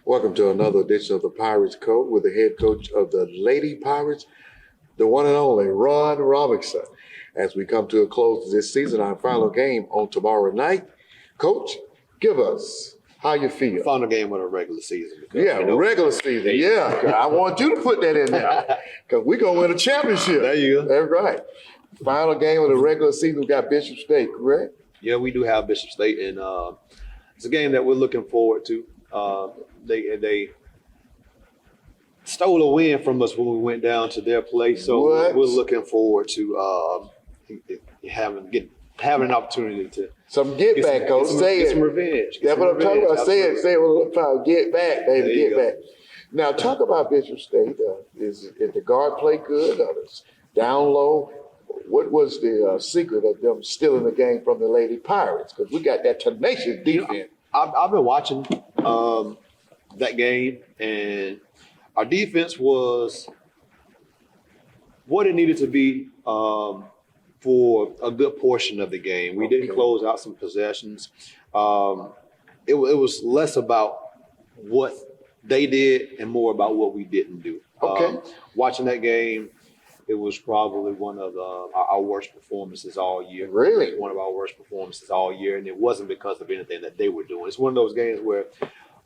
Welcome to another edition of the Pirates Code with the head coach of the Lady Pirates, the one and only Ron Robinson. As we come to a close this season, our final game on tomorrow night. Coach, give us how you feel. Final game of the regular season. Because, Yeah, regular season. Yeah, I want you to put that in there because we're going to win a championship. There you go. That's right. Final game of the regular season, we got Bishop State, correct? Yeah, we do have Bishop State, and it's a game that we're looking forward to. They stole a win from us when we went down to their place, so we're looking forward to having an opportunity to get back, coach. Get some revenge. That's what I'm talking about. Say it a little time. Get back, baby. Get back. Now talk about Bishop State. Is the guard play good? Is down low? What was the secret of them stealing the game from the Lady Pirates? Because we got that tenacious defense. I've been watching that game, and our defense was what it needed to be for a good portion of the game. We didn't close out some possessions. It was less about what they did and more about what we didn't do. Watching that game, it was probably one of our worst performances all year. Really? One of our worst performances all year, and it wasn't because of anything that they were doing. It's one of those games where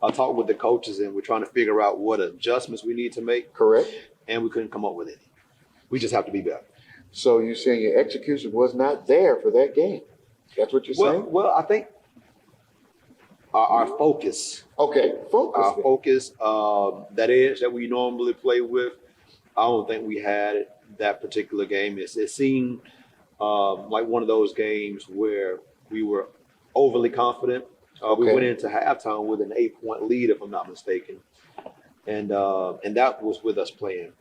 I talk with the coaches and we're trying to figure out what adjustments we need to make. Correct. And we couldn't come up with any. We just have to be better. So you're saying your execution was not there for that game? That's what you're saying? Well, I think our focus. Okay, focus. Our focus, that edge that we normally play with, I don't think we had it that particular game. It seemed like one of those games where we were overly confident. We went into halftime with an 8-point lead, if I'm not mistaken, and that was with us playing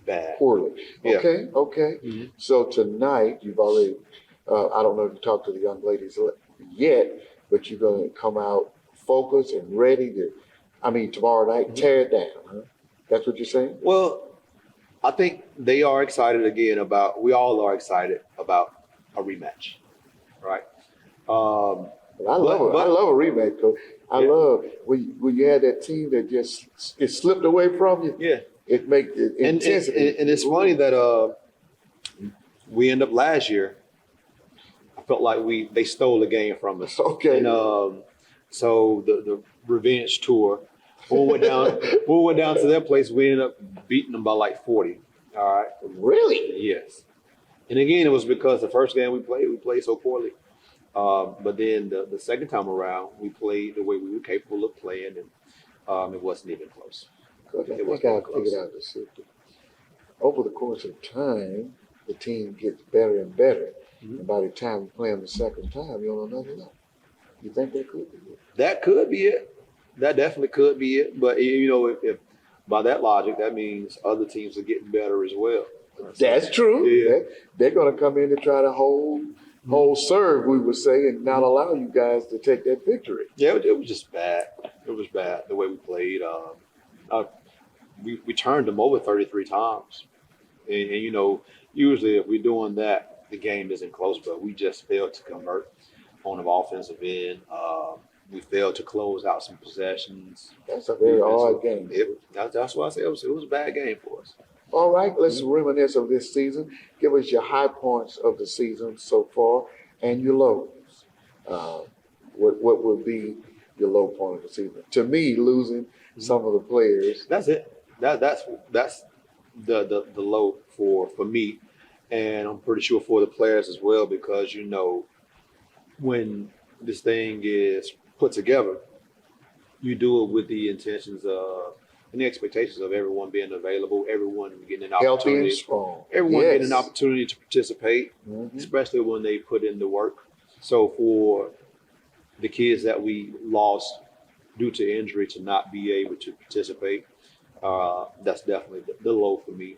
bad. Poorly. Yeah. Okay. Mm-hmm. So tonight you've already. I don't know if you talked to the young ladies yet, but you're going to come out focused and ready to. Tomorrow night, tear it down. Huh? That's what you're saying? Well, I think they are excited again we all are excited about a rematch, right? I love a rematch, coach. I love when you had that team that just it slipped away from you. Yeah, it makes it intense. And it's funny that we end up last year. I felt like they stole the game from us. Okay. And so the revenge tour. When we went down to their place, we ended up beating them by like 40. All right. Really? Yes. And again, it was because the first game we played so poorly. But then the second time around, we played the way we were capable of playing, and it wasn't even close. I think I figured out the system. Over the course of time, the team gets better and better. Mm-hmm. And by the time we play them the second time, you're on another level. You think that could be it? That could be it. That definitely could be it. But, if by that logic, that means other teams are getting better as well. That's true. Yeah. They're going to come in to try to hold serve, we would say, and not allow you guys to take that victory. Yeah, it was just bad. It was bad the way we played. We turned them over 33 times. And usually if we're doing that, the game isn't close, but we just failed to convert on the offensive end. We failed to close out some possessions. That's a very hard game. That's why I say it was a bad game for us. All right, let's reminisce of this season. Give us your high points of the season so far and your lows. What would be your low point of the season? To me, losing some of the players. That's it. That's the low for me, and I'm pretty sure for the players as well, because when this thing is put together, you do it with the intentions of and the expectations of everyone being available, everyone getting an opportunity, healthy and strong. Everyone getting an opportunity to participate, especially when they put in the work. So for the kids that we lost due to injury to not be able to participate, that's definitely the low for me.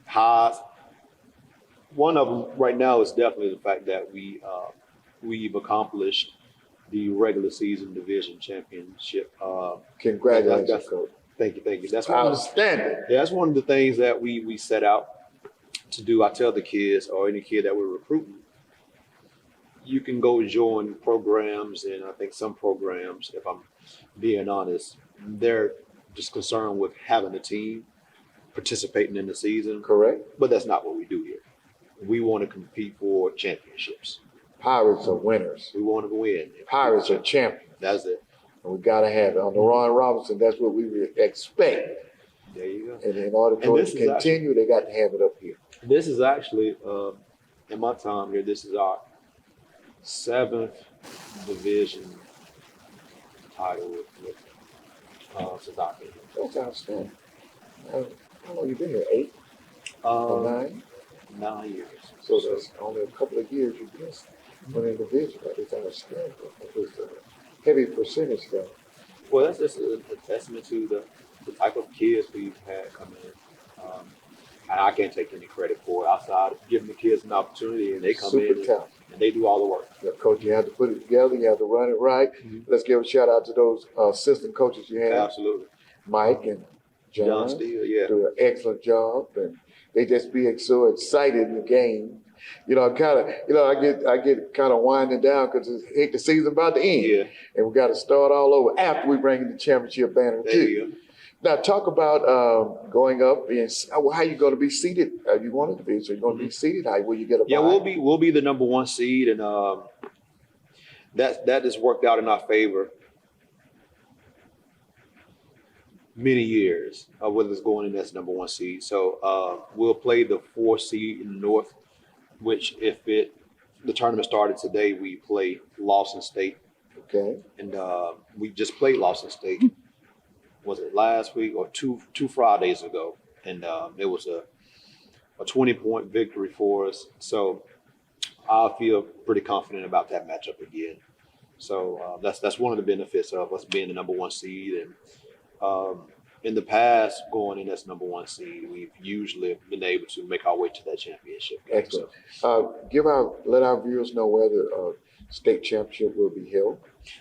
Highs, one of them right now is definitely the fact that we've accomplished the regular season division championship. Congratulations, Coach. Thank you. That's outstanding. That's one of the things that we set out to do. I tell the kids or any kid that we're recruiting, you can go join programs, and I think some programs, if I'm being honest, they're just concerned with having a team participating in the season. Correct? But that's not what we do here. We want to compete for championships. Pirates are winners. We want to win. Pirates are champions. That's it. And we got to have it. On the Ron Robinson, that's what we expect. There you go. And in order for it to continue, they got to have it up here. This is actually, in my time here, this is our 7th division title since I've been here. That's outstanding. How long you been here? 8 or 9? 9 years. So that's only a couple of years you missed winning the division. But it's outstanding. It was a heavy percentage, though. Well, that's just a testament to the type of kids we've had come in. And I can't take any credit for it outside of giving the kids an opportunity, and they come in and they do all the work. Yeah, Coach, you have to put it together. You have to run it right. Mm-hmm. Let's give a shout out to those assistant coaches you have. Absolutely. Mike and John Steele, yeah, do an excellent job, and they just be so excited in the game. You know, I get kind of winding down because the season about to end, yeah, and we got to start all over after we bring in the championship banner there too. you go. Now, talk about going up and how you going to be seated. You wanted to be, so you're going to be seated. How will you get a bye? Yeah, we'll be the number 1 seed, and that has worked out in our favor many years. With us going in as number 1 seed, so we'll play the 4 seed in the North, which the tournament started today, we play Lawson State. Okay. And we just played Lawson State. Was it last week or two Fridays ago? And it was a 20-point victory for us. So I feel pretty confident about that matchup again. So that's one of the benefits of us being the number 1 seed. And in the past, going in as number 1 seed, we've usually been able to make our way to that championship game. Excellent. Let our viewers know where the state championship will be held.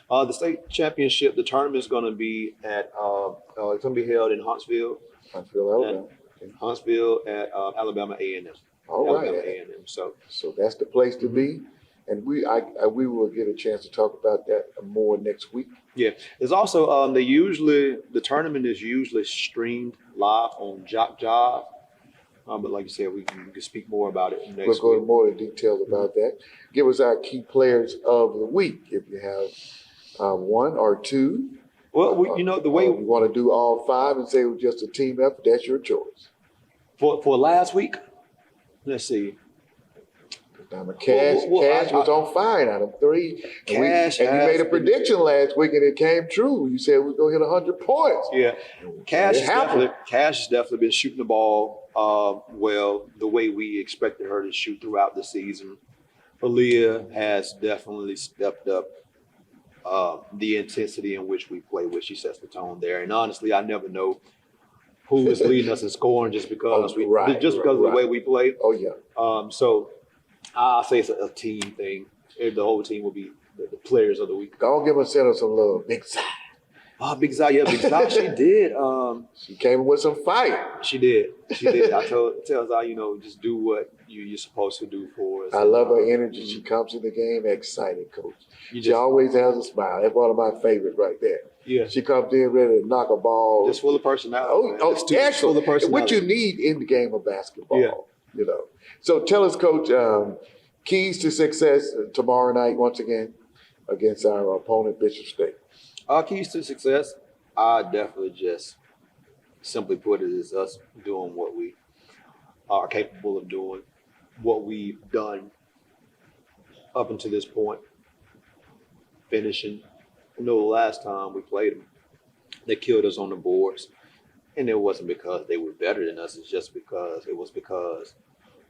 The state championship, the tournament is going to be it's going to be held in Huntsville, Alabama. Huntsville at Alabama A&M. All right. Alabama A&M. So that's the place to be, and we will get a chance to talk about that more next week. Yeah, there's also the tournament is usually streamed live on Jock Jive. But like you said, we can speak more about it next week. We'll go into more detail about that. Give us our key players of the week if you have 1 or 2. Well, the way we want to do all 5 and say it was just a team effort, that's your choice. For last week, let's see. Cash was on fire out of 3. And you made a prediction last week, and it came true. You said we're going to hit 100 points. Yeah, Cash has definitely been shooting the ball well the way we expected her to shoot throughout the season. Aaliyah has definitely stepped up the intensity in which we play, which she sets the tone there. And honestly, I never know who is leading us in scoring just because of the way we play. Oh yeah. So I'll say it's a team thing. The whole team will be the players of the week. Go give us some love, Big Zai. Oh, Big Zai, yeah, Big Zai, she did. She came with some fire. She did. I tell Zai, just do what you're supposed to do for us. I love her energy. She comes in the game excited, Coach. She always has a smile. That's one of my favorites right there. Yeah. She comes in ready to knock a ball. Just full of personality. Full of personality. What you need in the game of basketball, So tell us, Coach, keys to success tomorrow night once again against our opponent, Bishop State. Keys to success, I definitely just simply put it is us doing what we are capable of doing, what we've done up until this point, finishing. The last time we played them, they killed us on the boards, and it wasn't because they were better than us. It's just because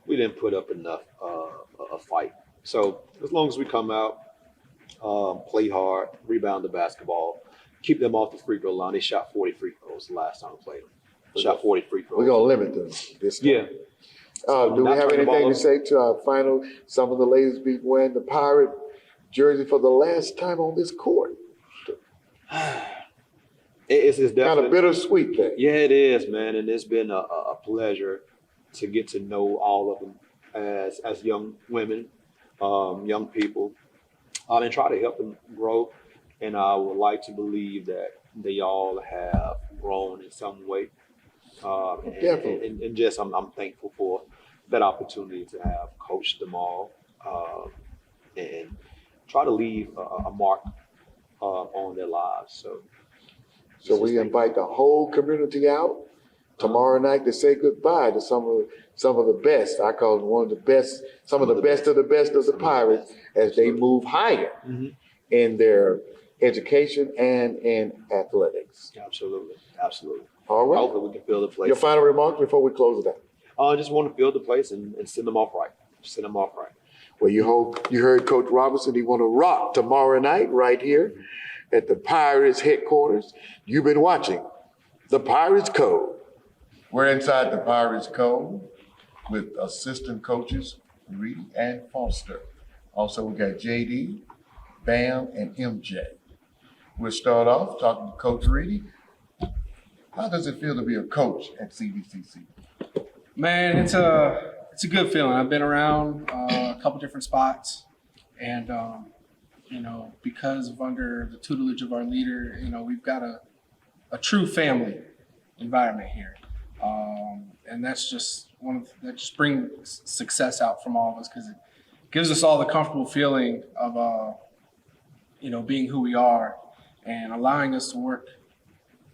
we didn't put up enough a fight. So as long as we come out, play hard, rebound the basketball, keep them off the free throw line. They shot 40 free throws the last time we played them. Shot 40 free throws. We're going to limit them this time. Yeah. Do we have anything to say to our final? Some of the ladies be wearing the Pirate jersey for the last time on this court. It's definitely kind of bittersweet thing. Yeah, it is, man. And it's been a pleasure to get to know all of them as young women, young people, and try to help them grow and I would like to believe that they all have grown in some way. Definitely. And just I'm thankful for that opportunity to have coached them all and try to leave a mark on their lives. So we invite the whole community out tomorrow night to say goodbye to some of the best. I call them one of the best, some of the best of the best of the Pirates as they move higher in their education and in athletics. Absolutely. All right. Hopefully we can fill the place. Your final remarks before we close it out. I just want to fill the place and send them off right. Well, you heard Coach Robinson. He want to rock tomorrow night right here at the Pirates headquarters. You've been watching the Pirates Cove. We're inside the Pirates Cove with assistant coaches Reedy and Foster. Also, we got JD, Bam, and MJ. We'll start off talking to Coach Reedy. How does it feel to be a coach at CVCC? Man, it's a good feeling. I've been around a couple different spots, and because of under the tutelage of our leader, we've got a true family environment here, and that's just that just brings success out from all of us because it gives us all the comfortable feeling of being who we are and allowing us to work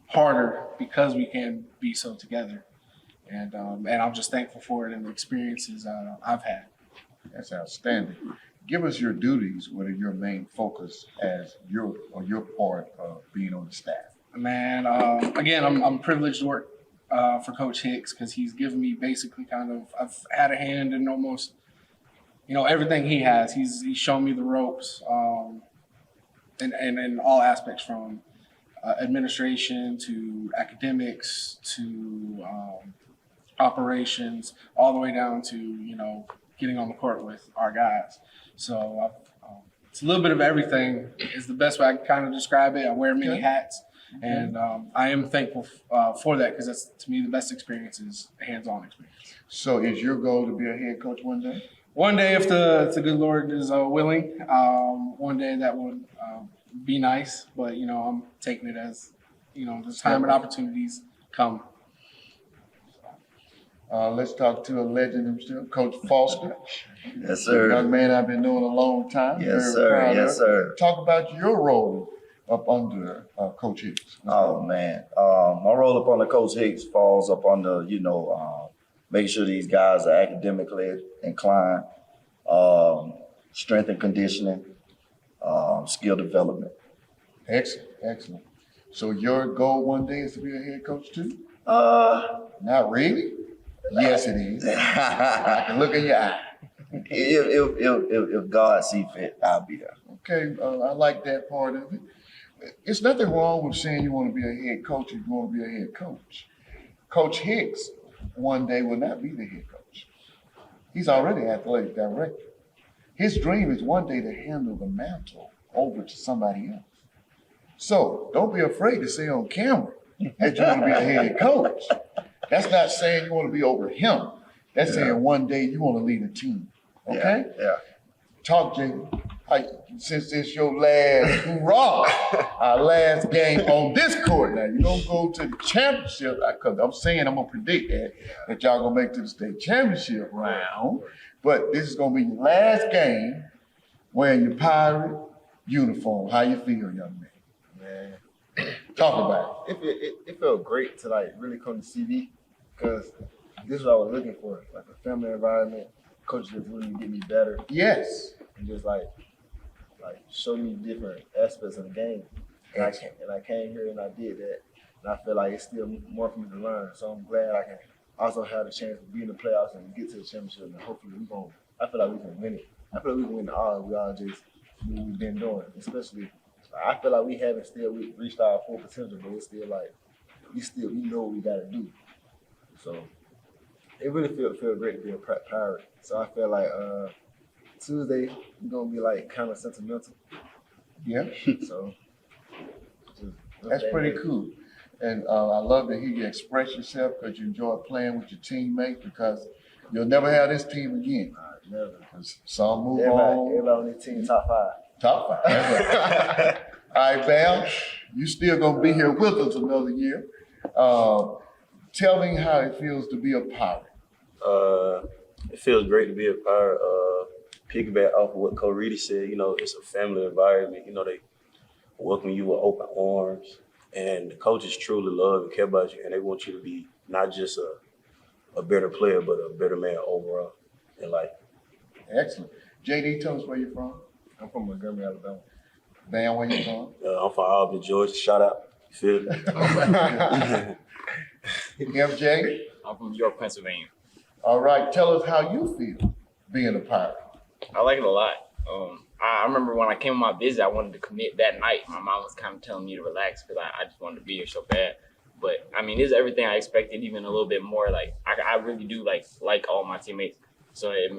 harder because we can be so together. And I'm just thankful for it and the experiences I've had. That's outstanding. Give us your duties. What are your main focus as your part of being on the staff? Man, again, I'm privileged to work for Coach Hicks because he's given me basically I've had a hand in almost, everything he has. He's shown me the ropes in all aspects from administration to academics to operations, all the way down to, getting on the court with our guys. So it's a little bit of everything is the best way I can kind of describe it. I wear many hats, and I am thankful for that because that's, to me, the best experience is a hands-on experience. So is your goal to be a head coach one day? One day, if the good Lord is willing, one day that would be nice, but, I'm taking it as, the time and opportunities come. Let's talk to a legend himself, Coach Foster. Yes, sir. Young man I've been knowing a long time. Yes, Very sir. proud Yes, of. sir. Talk about your role up under Coach Hicks. Oh man, my role up under Coach Hicks falls up under making sure these guys are academically inclined, strength and conditioning, skill development. Excellent. So your goal one day is to be a head coach too? Not really? Yes, it is. I can look in your eye. If God see fit, I'll be there. Okay, I like that part of it. It's nothing wrong with saying you want to be a head coach if you want to be a head coach. Coach Hicks one day will not be the head coach. He's already athletic director. His dream is one day to handle the mantle over to somebody else. So don't be afraid to say on camera that you want to be a head coach. That's not saying you want to be over him. That's saying one day you want to lead a team. Okay? Yeah. Talk, Jacob. Since it's your last hurrah, our last game on this court. Now, you're going to go to the championship, because I'm saying I'm going to predict that y'all going to make it to the state championship round. But this is going to be your last game wearing your Pirate uniform. How you feel, young man? Man, Talk about it. it felt great to really come to CV because this is what I was looking for, like a family environment, coaches that's willing to get me better Yes. and just like show me different aspects of the game. And I came here and I did that, and I feel like it's still more for me to learn. So I'm glad I can also have the chance to be in the playoffs and get to the championship, and hopefully I feel like we can win it. I feel like we can win the all. We all just do what we've been doing, especially. I feel like we haven't still reached our full potential, but it's still like we know what we got to do. So it really feel great to be a Pirate. So I feel like Tuesday we're gonna be like kind of sentimental. Yeah. So That's pretty cool. And I love to hear you express yourself because you enjoy playing with your teammates because you'll never have this team again. Never. Some move Everybody on. on this team top 5. Top 5. That's right. All right, Bam, you still gonna be here with us another year. Tell me how it feels to be a Pirate. It feels great to be a Pirate. Piggyback off of what Coach Reedy said, it's a family environment. They welcome you with open arms, and the coaches truly love and care about you, and they want you to be not just a better player, but a better man overall in life. Excellent. JD, tell us where you're from. I'm from Montgomery, Alabama. Bam, where you from? I'm from Albany, Georgia. Shout out. You feel me? MJ. I'm from York, Pennsylvania. All right, tell us how you feel being a Pirate. I like it a lot. I remember when I came on my visit, I wanted to commit that night. My mom was kind of telling me to relax because I just wanted to be here so bad. But I mean, this is everything I expected, even a little bit more. Like I really do like all my teammates. So it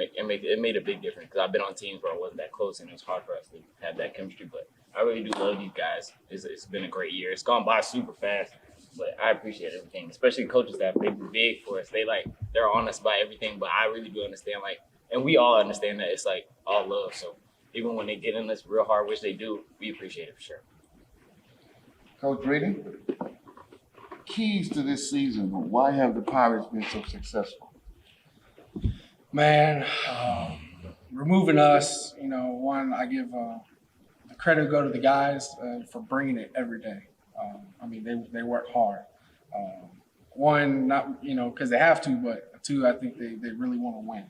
made a big difference because I've been on teams where I wasn't that close and it was hard for us to have that chemistry. But I really do love these guys. It's been a great year. It's gone by super fast, but I appreciate everything, especially coaches that they were big for us. They're on us by everything, but I really do understand and we all understand that it's all love. So even when they get in this real hard, which they do, we appreciate it for sure. Coach Reedy, keys to this season. Why have the Pirates been so successful? Man, removing us, one, I give the credit go to the guys for bringing it every day. I mean, they work hard. One, not, because they have to, but two, I think they really want to win.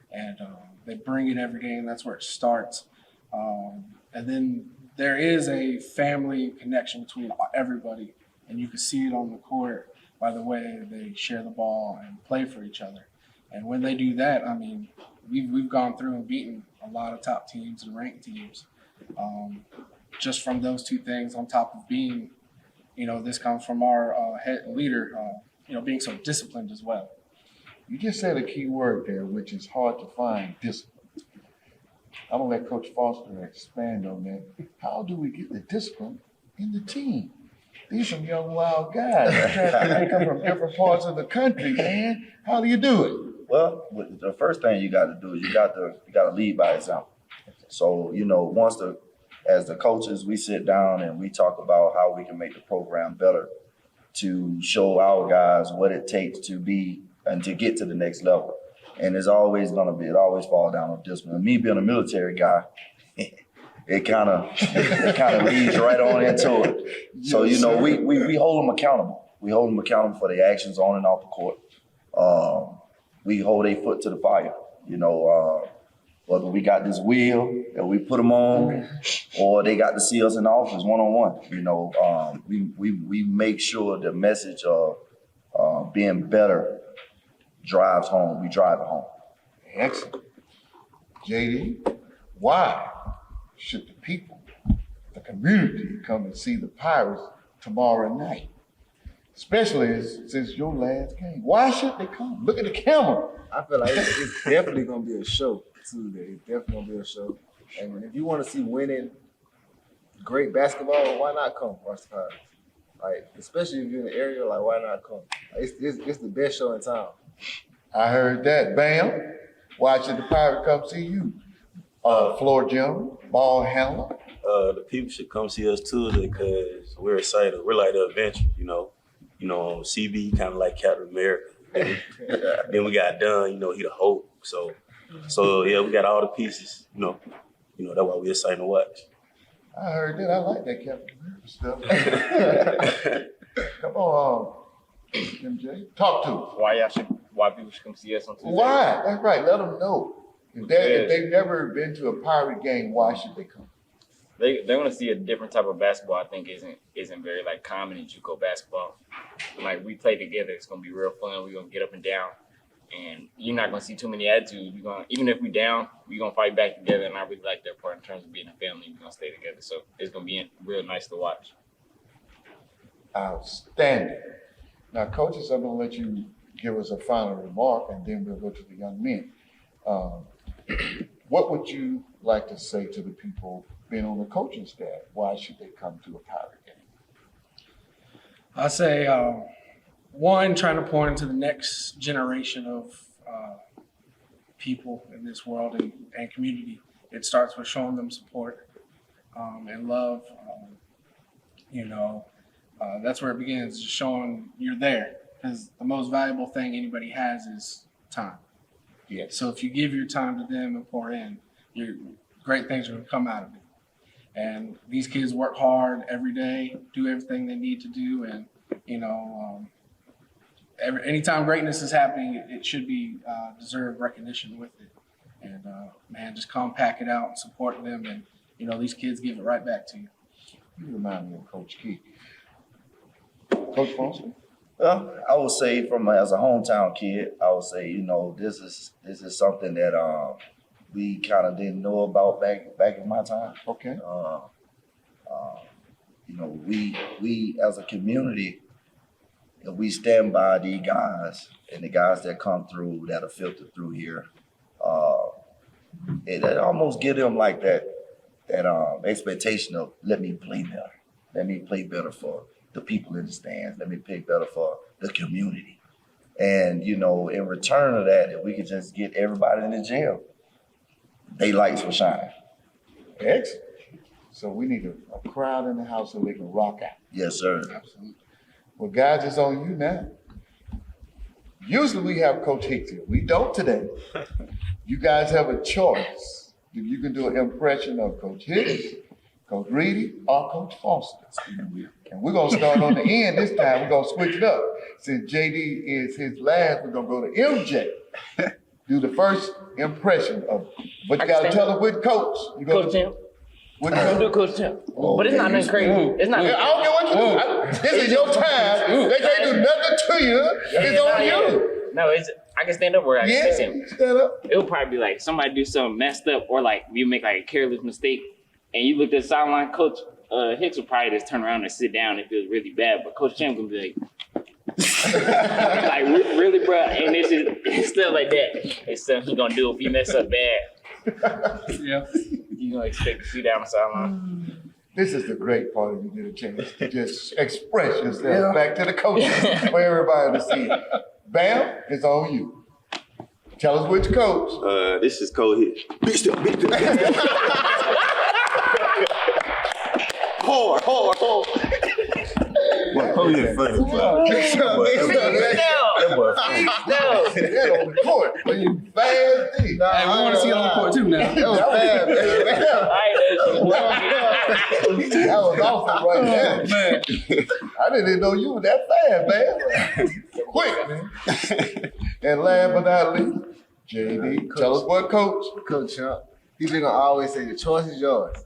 And they bring it every day, and that's where it starts. And then there is a family connection between everybody, and you can see it on the court by the way they share the ball and play for each other. And when they do that, I mean, we've gone through and beaten a lot of top teams and ranked teams just from those two things, on top of being, this comes from our head leader, being so disciplined as well. You just said a key word there, which is hard to find, discipline. I'm gonna let Coach Foster expand on that. How do we get the discipline in the team? These are young, wild guys. They come from different parts of the country, man. How do you do it? Well, the first thing you got to do is you got to lead by example. So as the coaches, we sit down and we talk about how we can make the program better to show our guys what it takes to be and to get to the next level. And it always falls down on discipline. Me being a military guy, it kind of leads right on into it. So, we hold them accountable. We hold them accountable for their actions on and off the court. We hold their foot to the fire. Whether we got this wheel that we put them on, or they got to see us in the office one-on-one. We make sure the message of being better drives home. We drive it home. Excellent. JD, why should the people, the community, come and see the Pirates tomorrow night? Especially since your last game. Why should they come? Look at the camera. I feel like it's definitely gonna be a show Tuesday. It's definitely gonna be a show. And if you want to see winning, great basketball, why not come watch the Pirates? Especially if you're in the area, why not come? It's the best show in town. I heard that. Bam. Why should the Pirates come see you? Floor general, ball handler. The people should come see us Tuesday because we're excited. We're like the adventure, on CB, kind of like Captain America. Then we got Dunn, he the Hulk. So yeah, we got all the pieces, that's why we're excited to watch. I heard that. I like that Captain America stuff. Come on, MJ. Talk to us. Why people should come see us on Tuesday? Why? That's right. Let them know. If they've never been to a Pirate game, why should they come? They want to see a different type of basketball. I think isn't very common in JUCO basketball. We play together, it's gonna be real fun. We're gonna get up and down, and you're not gonna see too many attitudes. Even if we down, we're gonna fight back together. And I really like that part in terms of being a family. We're gonna stay together, so it's gonna be real nice to watch. Outstanding. Now, coaches, I'm gonna let you give us a final remark, and then we'll go to the young men. What would you like to say to the people being on the coaching staff? Why should they come to a Pirate game? I say, one, trying to pour into the next generation of people in this world and community. It starts with showing them support. and love. You know, that's where it begins, just showing you're there. Because the most valuable thing anybody has is time. Yeah. So if you give your time to them and pour in, great things are going to come out of it. And these kids work hard every day, do everything they need to do, and you know, anytime greatness is happening, it should be deserved recognition with it. And man, just come pack it out and support them, and you know, these kids give it right back to you. You remind me of Coach Key. Coach Foster? Well, I would say as a hometown kid, I would say, you know, this is something that we kind of didn't know about back in my time. Okay. You know, we as a community, we stand by the guys and the guys that come through, that are filtered through here. It almost give them like that expectation of let me play better. Let me play better for the people in the stands. Let me play better for the community. And, you know, in return of that, if we could just get everybody in the jail, they lights will shine. Excellent. So we need a crowd in the house so they can rock out. Yes, sir. Absolutely. Well, guys, it's on you now. Usually we have Coach Hicks here. We don't today. You guys have a choice. If you can do an impression of Coach Hicks, Coach Reedy, or Coach Foster. And we're going to start on the end this time. We're going to switch it up. Since JD is his last, we're going to go to MJ. Do the first impression of, but you got to tell us which coach. You Coach Tim. Which I'm do coach? Coach Tim. But it's not nothing crazy. It's not. I don't care what you do. This is your time. They can't do nothing to you. It's on you. No, I can stand up where I can sit Yeah, stand up. It would probably be like somebody do something messed up, or like you make like a careless mistake, and you look at the sideline. Coach Hicks would probably just turn around and sit down if it was really bad, but Coach Tim would be like, really, bro, and it's stuff like that. It's stuff he's gonna do if you mess up bad. Yeah. You gonna expect to see down the sideline. This is the great part of you get a chance to just express yourself back to the coaches for everybody to see. Bam, it's on you. Tell us which coach. This is Cole here. Bitch them, bitch them. Hard. Oh yeah, funny. That on the court, but you fast D. Hey, we want to see it on the court too now. That was bad, that was awesome right there. Man. I didn't even know you were that fast, man. Quick, man. And last but not least, JD, tell us what coach. Coach Chump, he's gonna always say the choice is yours.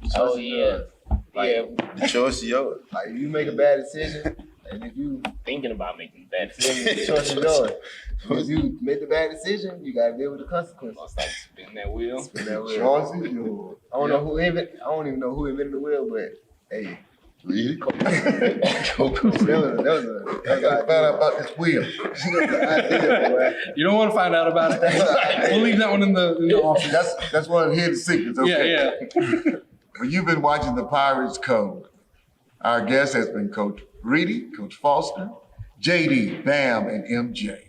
The choice Oh is yeah, yours. yeah. The choice is yours. Like if you make a bad decision, and if you Thinking about making bad the decisions. choice is yours. If you make the bad decision, you gotta deal with the consequences. It's like spin that wheel. Spin that wheel. Choice is yours. I don't even know who invented the wheel, but hey, Really? that was I gotta find out about this wheel. idea, boy. You don't want to find out about it. We'll leave that one in the office. That's one of the hidden secrets. Okay. Yeah. Well, you've been watching the Pirates Cove. Our guest has been Coach Reedy, Coach Foster, JD, Bam, and MJ.